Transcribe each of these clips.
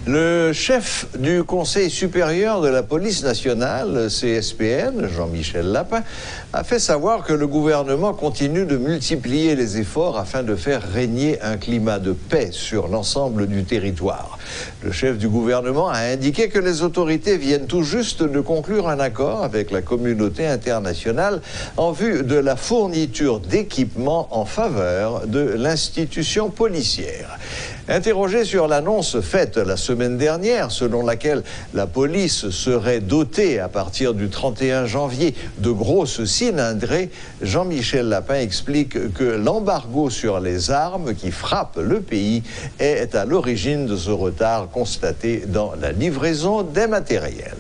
Le chef du Conseil supérieur de la police nationale, CSPN, Jean-Michel Lapin, a fait savoir que le gouvernement continue de multiplier les efforts afin de faire régner un climat de paix sur l'ensemble du territoire. Le chef du gouvernement a indiqué que les autorités viennent tout juste de conclure un accord avec la communauté internationale en vue de la fourniture d'équipements en faveur de l'institution policière. Interrogé sur l'annonce faite la semaine dernière, selon laquelle la police serait dotée à partir du 31 janvier de grosses cylindrées, Jean-Michel Lapin explique que l'embargo sur les armes qui frappe le pays est à l'origine de ce retard constaté dans la livraison des matériels.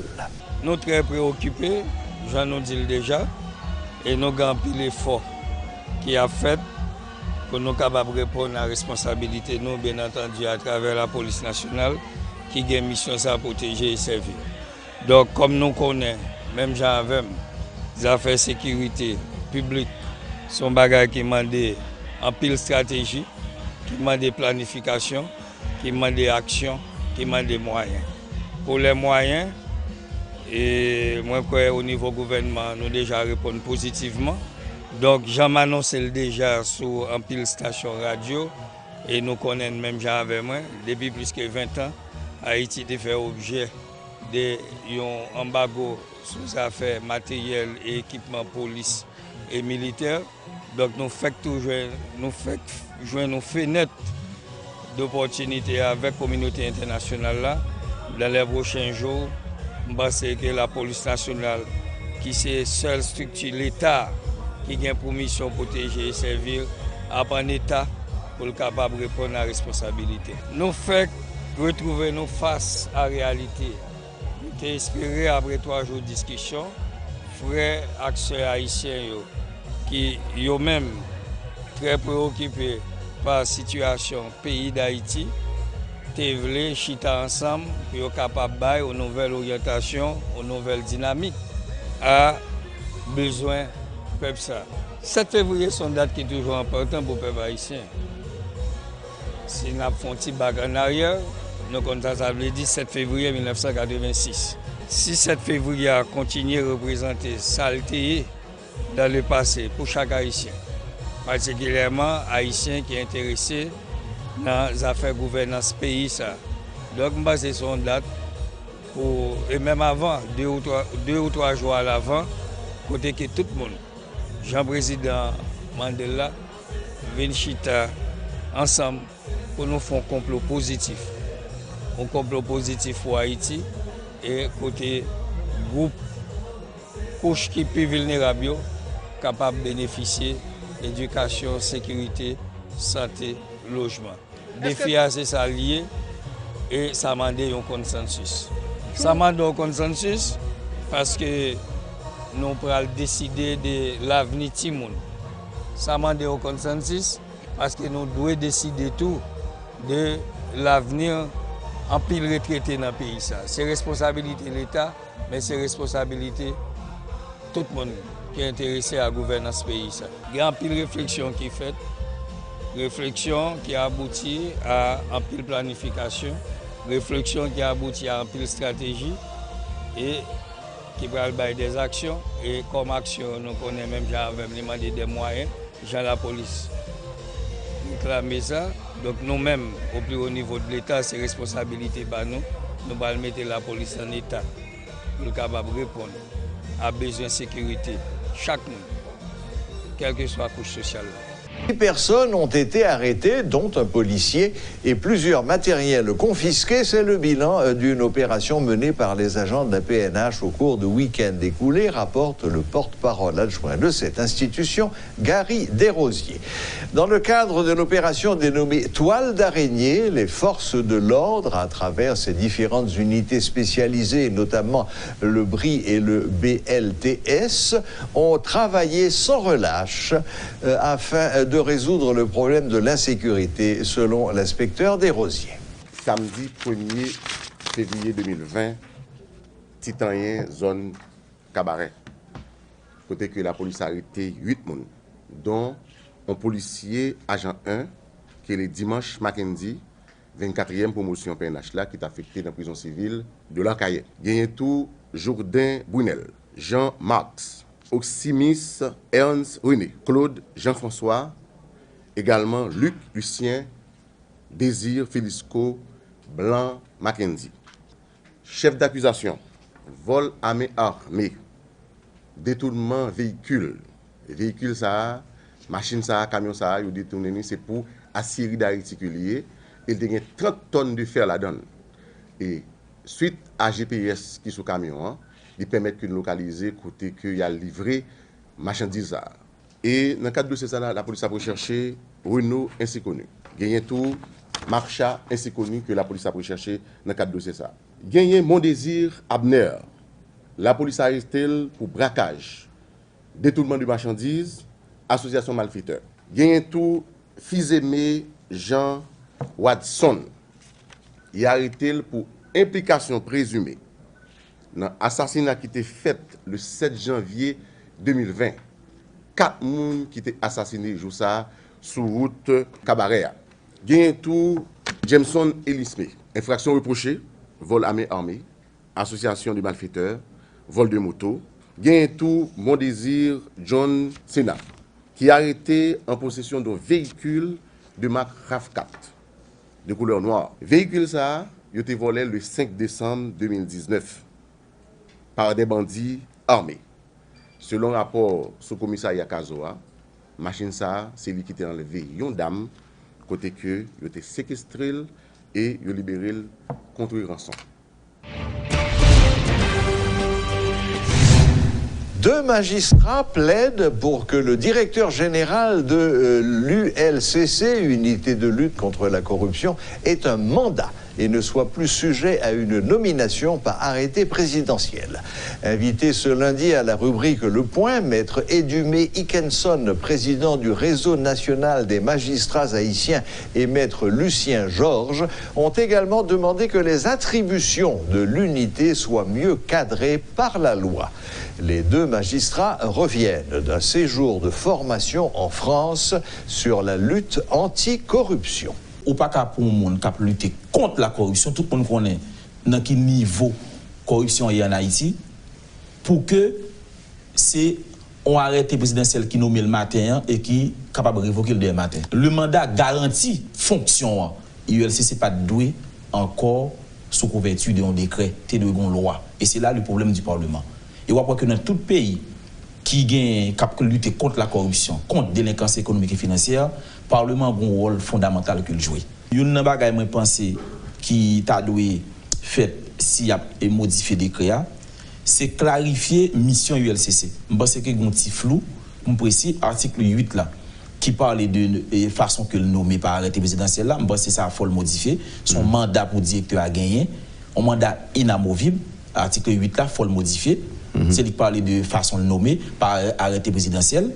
Nous sommes très préoccupés, j'en ai dit déjà, et nous avons pris l'effort qui a fait pour nous capables de répondre à la responsabilité, nous, bien entendu, à travers la police nationale, qui a une mission à protéger et servir. Donc, comme nous connaissons, même gens avec les affaires de sécurité publique, sont bagages qui demandent en pile stratégie, qui demandent planification, qui demandent action, qui demandent moyens. Pour les moyens, et moi, au niveau gouvernement, nous déjà répondons positivement. Donc, j'en m'annonce déjà sur un pile station radio et nous connaissons même gens avec moi. Depuis plus de 20 ans, Haïti a fait objet d'un embargo sur les affaires matérielles et équipements police et militaires. Donc, nous faisons toujours une fenêtre d'opportunité avec la communauté internationale là. Dans les prochains jours, je pense que la police nationale, qui est la seule structure, l'État, qui a pour mission de protéger et servir, à un État pour être capable de répondre à la responsabilité. Nous faisons retrouver nous face à la réalité. Nous espérons, après 3 jours de discussion, frères acteurs haïtiens qui sont même très préoccupés par la situation du pays d'Haïti, nous voulons chita ensemble pour être capables de faire une nouvelle orientation, une nouvelle dynamique à besoin. 7 février, c'est une date qui est toujours importante pour le peuple haïtien. Si nous avons fait un petit bac en arrière, nous avons dit 7 février 1986. Si 7 février a continué à représenter saleté dans le passé pour chaque haïtien, particulièrement haïtien qui est intéressé dans les affaires de gouvernance pays. Donc, c'est son date, et même avant, 2 ou 3 jours à l'avant, côté que tout le monde, Jean-Président Mandela, Vinchita, ensemble, pour nous faire un complot positif. Un complot positif pour Haïti et côté groupe, couche qui est plus vulnérable, capable de bénéficier d'éducation, sécurité, santé, logement. Défi c'est ça lié et ça m'a demandé un consensus. Ça m'a demandé un consensus parce que nous pourrons décider de l'avenir de tout. Ça m'a demandé un consensus parce que nous devons décider tout de l'avenir en pile retraité dans le pays. C'est responsabilité de l'État, mais c'est responsabilité de tout le monde qui est intéressé à la gouvernance du pays. Il y a une pile réflexion qui est faite. Réflexion qui a abouti à un pile planification, réflexion qui a abouti à un pile stratégie et qui va avoir des actions. Et comme action, nous connaissons même demandé des moyens, la police réclame ça. Donc nous-mêmes, au plus haut niveau de l'État, c'est responsabilité par nous. Nous allons mettre la police en état pour être capable de répondre à besoin de sécurité. Chaque monde, quelle que soit la couche sociale. 10 personnes ont été arrêtées, dont un policier, et plusieurs matériels confisqués. C'est le bilan d'une opération menée par les agents de la PNH au cours du week-end écoulé, rapporte le porte-parole adjoint de cette institution, Gary Desrosiers. Dans le cadre de l'opération dénommée Toile d'araignée, les forces de l'ordre, à travers ces différentes unités spécialisées, notamment le BRI et le BLTS, ont travaillé sans relâche afin de résoudre le problème de l'insécurité, selon l'inspecteur Desrosiers. Samedi 1er février 2020, Titanien, zone Cabaret. Côté que la police a arrêté 8 personnes, dont un policier agent 1, qui est le Dimanche Mackenzie, 24e promotion PNH là qui est affecté dans la prison civile de l'Ancaillet. Gagné tout Jourdain Brunel, Jean Marx, Oximis Ernst René, Claude Jean-François, également Luc Lucien, Désir Félisco, Blanc Mackenzie. Chef d'accusation, vol à main armée, détournement véhicule. Véhicule ça, machine ça, camion ça, yo détourné c'est pour aciérie d'articulier. Il y a 30 tonnes de fer là-dedans. Et suite à GPS qui est sur le camion, il permet de localiser côté qu'il y a livré marchandises. Et dans le cadre de ça, la police a recherché Renault ainsi connu. Il y a tout Marcha ainsi connu que la police a recherché dans le cadre de ça. Il y a Mon Désir Abner. La police a arrêté pour braquage, détournement de marchandises, association malfaiteur. Il y a tout Fils-Aimé Jean Watson, il est arrêté pour implication présumée dans l'assassinat qui était fait le 7 janvier 2020. 4 personnes qui étaient assassinés jour ça sur route Cabaret. Il y a tout Jameson Elisme, infraction reprochée, vol à main armée, association de malfaiteurs, vol de moto. Il y a tout Mon Désir John Sena, qui est arrêté en possession d'un véhicule de marque RAV4. De couleur noire. Véhicule ça, il a été volé le 5 décembre 2019 par des bandits armés. Selon rapport sous commissariat Kazoa, machine ça, c'est lui qui était enlevé une dame, côté que il a été séquestré et il a libéré contre rançon. 2 magistrats plaident pour que le directeur général de l'ULCC, Unité de lutte contre la corruption, ait un mandat et ne soit plus sujet à une nomination par arrêté présidentiel. Invité ce lundi à la rubrique Le Point, maître Edumé Ikenson, président du réseau national des magistrats haïtiens, et maître Lucien Georges ont également demandé que les attributions de l'unité soient mieux cadrées par la loi. Les 2 magistrats reviennent d'un séjour de formation en France sur la lutte anti-corruption. Ou pas qu'à pour monde qui lutter contre la corruption, tout le monde connaît dans quel niveau corruption est en Haïti, pour que c'est un arrêté présidentiel qui nomme le matin et qui est capable de révoquer le demain matin. Le mandat garantit fonction. l'ULCC n'est pas doué encore sous couverture d'un décret, d'une loi. Et c'est là le problème du Parlement. Et on voit que dans tout pays qui gagne cap lutter contre la corruption, contre la délinquance économique et financière, le Parlement a un rôle fondamental que jouer. Il y a une bagaille moi penser qui t'a doué fait s'il y a modifié décret, c'est clarifier mission ULCC. Je pense que un petit flou, précis article 8 là qui parle de façon que le nommé par arrêté présidentiel là, je pense que ça faut le modifier. Son mandat pour directeur a gagné, un mandat inamovible, article 8 là faut le modifier. C'est lui qui parle de façon nommée par arrêté présidentiel.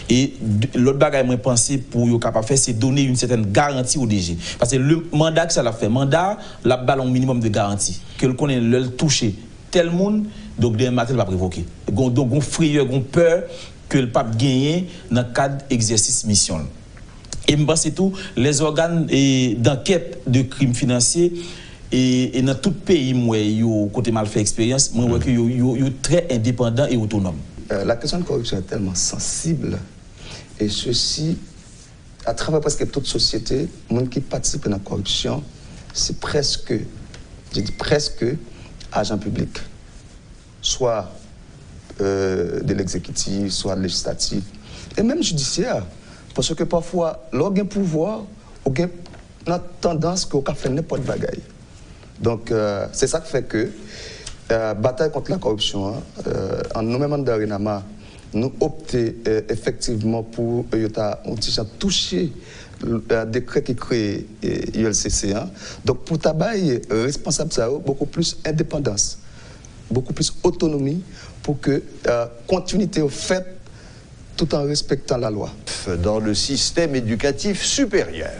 Et l'autre bagaille moi penser pour yo capable faire c'est donner une certaine garantie au DG parce que le mandat que ça l'a fait mandat la balle un minimum de garantie que le connaît le toucher tel monde donc demain matin va provoquer donc on frayeur on peur que le pape gagne dans le cadre exercice mission et me pense tout les organes d'enquête de crimes financiers et dans tout pays moi yo côté mal fait expérience moi que yo très indépendant et autonome. La question de corruption est tellement sensible et ceci, à travers presque toute société, les gens qui participent à la corruption, c'est presque, je dis presque, agents publics, soit de l'exécutif, soit de législatif, et même judiciaire, parce que parfois, lorsqu'il y a un pouvoir, il y a une tendance qu'on fait n'importe quoi. Donc, c'est ça qui fait que bataille contre la corruption, en nous-mêmes de Renama, nous optons effectivement pour toucher le décret qui crée l'ULCC. Donc pour tabac, responsable ça beaucoup plus indépendance, beaucoup plus autonomie pour que continuité au fait tout en respectant la loi. Dans le système éducatif supérieur.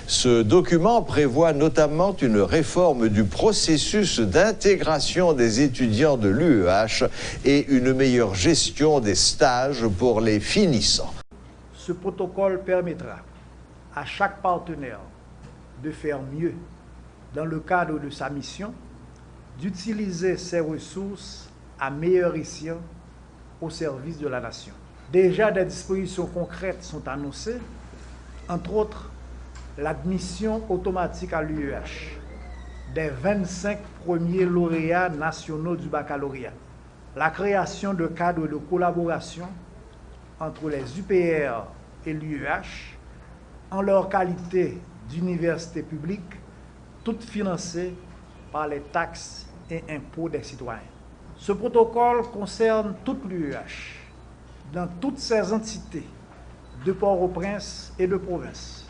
Ce document prévoit notamment une réforme du processus d'intégration des étudiants de l'UEH et une meilleure gestion des stages pour les finissants. Ce protocole permettra à chaque partenaire de faire mieux dans le cadre de sa mission, d'utiliser ses ressources à meilleur escient au service de la nation. Déjà, des dispositions concrètes sont annoncées, entre autres l'admission automatique à l'UEH des 25 premiers lauréats nationaux du baccalauréat, la création de cadres de collaboration entre les UPR et l'UEH en leur qualité d'université publique, toutes financées par les taxes et impôts des citoyens. Ce protocole concerne toute l'UEH, dans toutes ses entités, de Port-au-Prince et de province,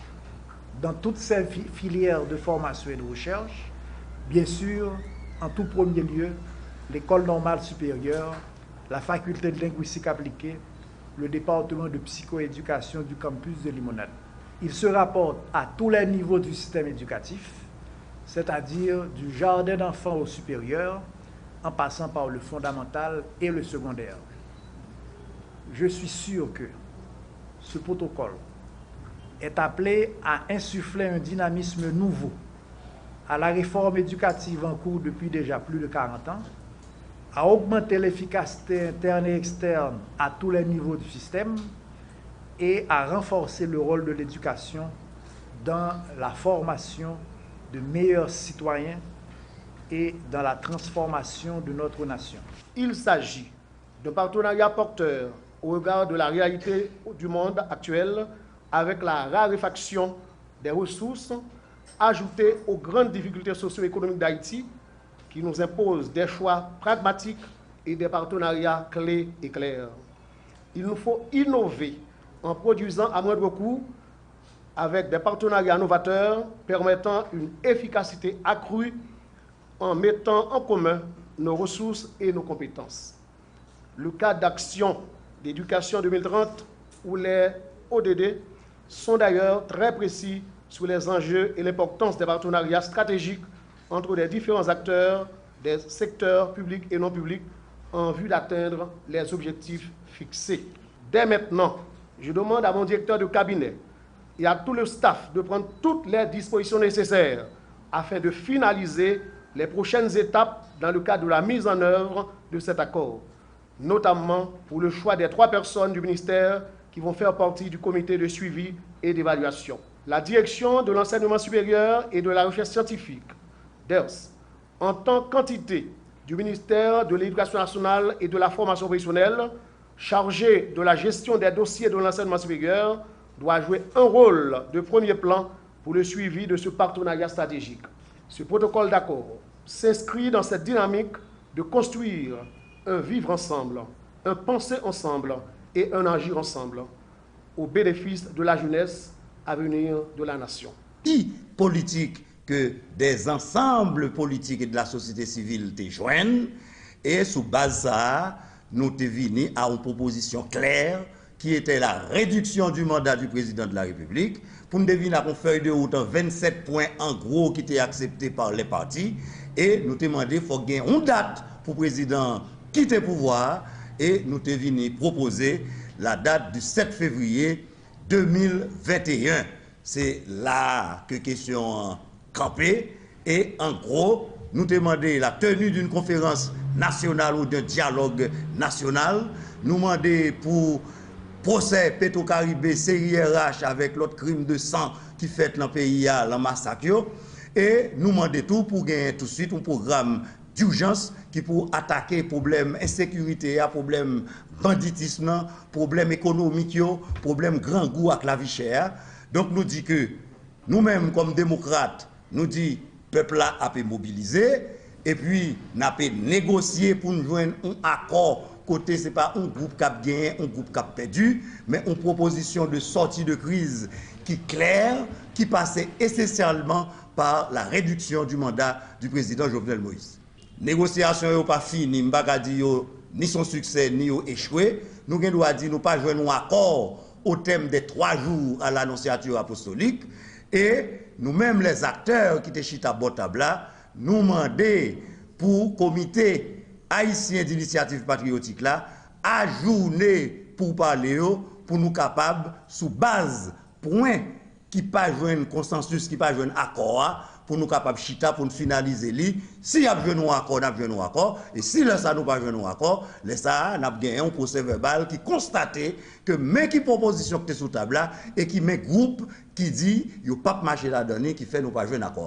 dans toutes ses filières de formation et de recherche, bien sûr, en tout premier lieu, l'école normale supérieure, la faculté de linguistique appliquée, le département de psychoéducation du campus de Limonade. Il se rapporte à tous les niveaux du système éducatif, c'est-à-dire du jardin d'enfants au supérieur, en passant par le fondamental et le secondaire. Je suis sûr que ce protocole est appelé à insuffler un dynamisme nouveau à la réforme éducative en cours depuis déjà plus de 40 ans, à augmenter l'efficacité interne et externe à tous les niveaux du système et à renforcer le rôle de l'éducation dans la formation de meilleurs citoyens et dans la transformation de notre nation. Il s'agit d'un partenariat porteur au regard de la réalité du monde actuel avec la raréfaction des ressources ajoutée aux grandes difficultés socio-économiques d'Haïti qui nous imposent des choix pragmatiques et des partenariats clés et clairs. Il nous faut innover en produisant à moindre coût avec des partenariats novateurs permettant une efficacité accrue en mettant en commun nos ressources et nos compétences. Le cadre d'action d'éducation 2030 ou les ODD sont d'ailleurs très précis sur les enjeux et l'importance des partenariats stratégiques entre les différents acteurs des secteurs publics et non publics en vue d'atteindre les objectifs fixés. Dès maintenant, je demande à mon directeur de cabinet et à tout le staff de prendre toutes les dispositions nécessaires afin de finaliser les prochaines étapes dans le cadre de la mise en œuvre de cet accord, notamment pour le choix des 3 personnes du ministère qui vont faire partie du comité de suivi et d'évaluation. La direction de l'enseignement supérieur et de la recherche scientifique, DERS, en tant qu'entité du ministère de l'Éducation nationale et de la formation professionnelle, chargée de la gestion des dossiers de l'enseignement supérieur, doit jouer un rôle de premier plan pour le suivi de ce partenariat stratégique. Ce protocole d'accord s'inscrit dans cette dynamique de construire un vivre ensemble, un penser ensemble et un agir ensemble au bénéfice de la jeunesse à venir de la nation. Politique que des ensembles politiques et de la société civile te joignent et sous base ça, nous te venus à une proposition claire qui était la réduction du mandat du président de la République pour nous deviner à une feuille de route en 27 points en gros qui était accepté par les partis et nous te demandé il faut gagner une date pour le président quitter le pouvoir et nous te venus proposer la date du 7 février 2021. C'est là que question campée et en gros nous demandons la tenue d'une conférence nationale ou d'un dialogue national, nous demandons pour procès Petro-Caribé, CIRH avec l'autre crime de sang qui fait dans le pays, le massacre, et nous demandons tout pour gagner tout de suite un programme d'urgence qui pour attaquer problème insécurité, problème banditisme, problème économique, problème grand goût avec la vie chère. Donc nous dit que nous-mêmes comme démocrates, nous dit peuple là a pu mobiliser et puis n'a pu négocier pour nous joindre un accord côté c'est pas un groupe qui a gagné, un groupe qui a perdu, mais une proposition de sortie de crise qui est claire, qui passait essentiellement par la réduction du mandat du président Jovenel Moïse. Négociation n'est pas finie, m'baka di yo ni son succès ni yo échoué, nous doit dire nous pas joindre un accord au thème des 3 jours à l'annonciature apostolique et nous-mêmes les acteurs qui étaient chita botabla nous demander pour comité haïtien d'initiative patriotique là ajourner pour parler pour nous capables sous base point qui pas jouer un consensus, qui pas jouer un accord pour nous capables chita pour nous finaliser li. Si y a besoin d'un accord, n'a besoin d'un accord et si là ça nous pas besoin d'un accord, là ça n'a gagné un procès verbal qui constatait que mais qui proposition que sous table là et qui met groupe qui dit yo pas marcher là donner qui fait nous pas jouer un accord.